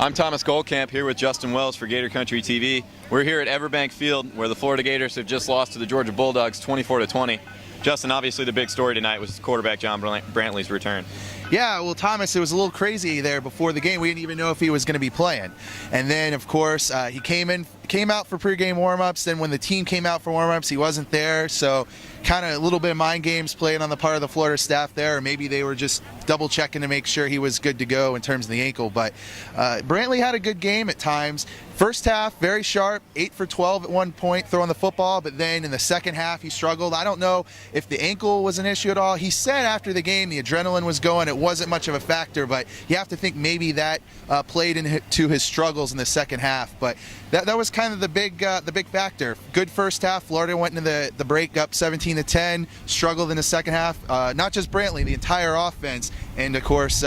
I'm Thomas Goldkamp here with Justin Wells for Gator Country TV. We're here at EverBank Field where the Florida Gators have just lost to the Georgia Bulldogs 24-20. Justin, obviously the big story tonight was quarterback John Brantley's return. Yeah, well, Thomas, it was a little crazy there before the game. We didn't even know if he was going to be playing. And then, of course, he came out for pregame warm-ups. Then when the team came out for warm-ups, he wasn't there. So kind of a little bit of mind games playing on the part of the Florida staff there. Or maybe they were just double-checking to make sure he was good to go in terms of the ankle. But Brantley had a good game at times. First half, very sharp, 8 for 12 at one point throwing the football, but then in the second half he struggled. I don't know if the ankle was an issue at all. He said after the game the adrenaline was going, it wasn't much of a factor, but you have to think maybe that played into his struggles in the second half. But that was kind of the big factor. Good first half. Florida went into the break up 17-10, struggled in the second half. Not just Brantley, the entire offense. And of course,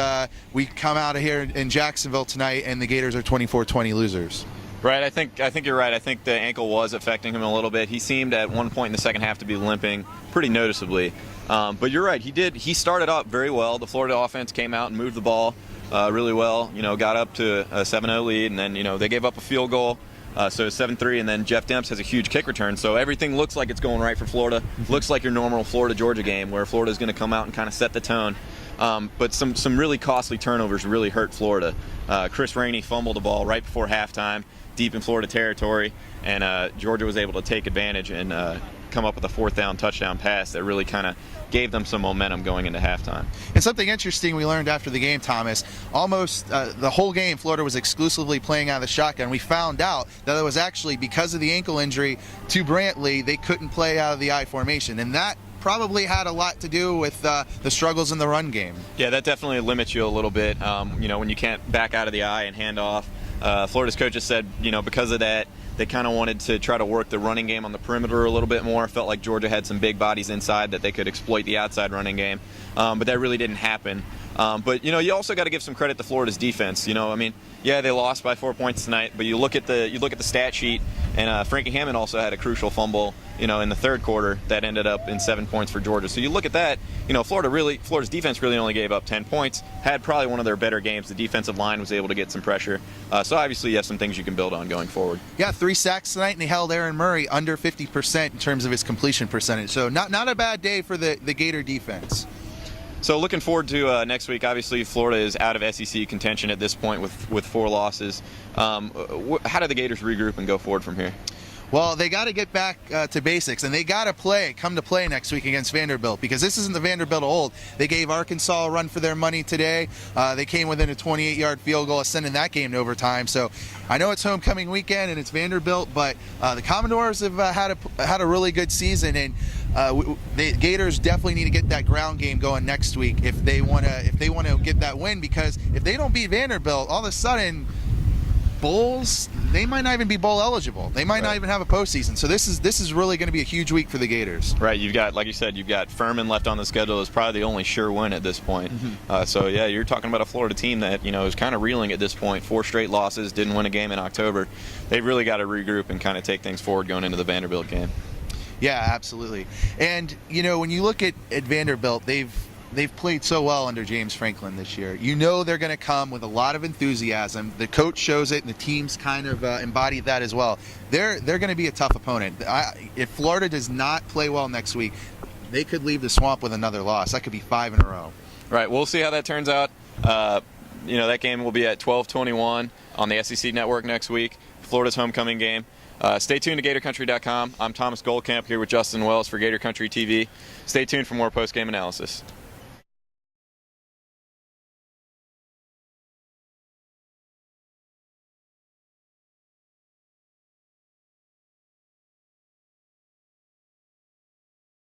we come out of here in Jacksonville tonight, and the Gators are 24-20 losers. Right, I think you're right. I think the ankle was affecting him a little bit. He seemed at one point in the second half to be limping pretty noticeably. But you're right, he started up very well. The Florida offense came out and moved the ball really well. Got up to a 7-0 lead, and then they gave up a field goal. So it's 7-3, and then Jeff Demps has a huge kick return. So everything looks like it's going right for Florida. Looks like your normal Florida-Georgia game where Florida's going to come out and kind of set the tone. But some really costly turnovers really hurt Florida. Chris Rainey fumbled the ball right before halftime, deep in Florida territory, and Georgia was able to take advantage and come up with a fourth down touchdown pass that really kind of gave them some momentum going into halftime. And something interesting we learned after the game, Thomas, almost the whole game Florida was exclusively playing out of the shotgun. We found out that it was actually because of the ankle injury to Brantley, they couldn't play out of the I formation, and that probably had a lot to do with the struggles in the run game. Yeah, that definitely limits you a little bit, when you can't back out of the I and hand off. Florida's coaches said, because of that, they kind of wanted to try to work the running game on the perimeter a little bit more. Felt like Georgia had some big bodies inside that they could exploit the outside running game, but that really didn't happen. But you also got to give some credit to Florida's defense. Yeah, they lost by 4 points tonight, but you look at the stat sheet, and Frankie Hammond also had a crucial fumble, in the third quarter that ended up in 7 points for Georgia. So you look at that, Florida's defense really only gave up 10 points. Had probably one of their better games. The defensive line was able to get some pressure. So obviously you have some things you can build on going forward. Yeah, 3 sacks tonight, and they held Aaron Murray under 50% in terms of his completion percentage. So not a bad day for the Gator defense. So looking forward to next week. Obviously, Florida is out of SEC contention at this point with 4 losses. How do the Gators regroup and go forward from here? Well, they got to get back to basics, and they got to come to play next week against Vanderbilt, because this isn't the Vanderbilt of old. They gave Arkansas a run for their money today. They came within a 28-yard field goal, sending that game to overtime. So I know it's homecoming weekend and it's Vanderbilt, but the Commodores have had a really good season, and the Gators definitely need to get that ground game going next week if they want to get that win, because if they don't beat Vanderbilt, all of a sudden bowls, they might not even be bowl eligible. They might not even have a postseason. So this is really going to be a huge week for the Gators. Right. You've got, like you said, you've got Furman left on the schedule. Is probably the only sure win at this point. So yeah, you're talking about a Florida team that is kind of reeling at this point. 4 straight losses, didn't win a game in October. They've really got to regroup and kind of take things forward going into the Vanderbilt game. Yeah, absolutely. And when you look at Vanderbilt, they've played so well under James Franklin this year. They're going to come with a lot of enthusiasm. The coach shows it, and the team's kind of embody that as well. They're going to be a tough opponent. If Florida does not play well next week, they could leave the swamp with another loss. That could be 5 in a row. Right. We'll see how that turns out. That game will be at 12:21 on the SEC Network next week. Florida's homecoming game. Stay tuned to GatorCountry.com. I'm Thomas Goldkamp here with Justin Wells for Gator Country TV. Stay tuned for more post-game analysis.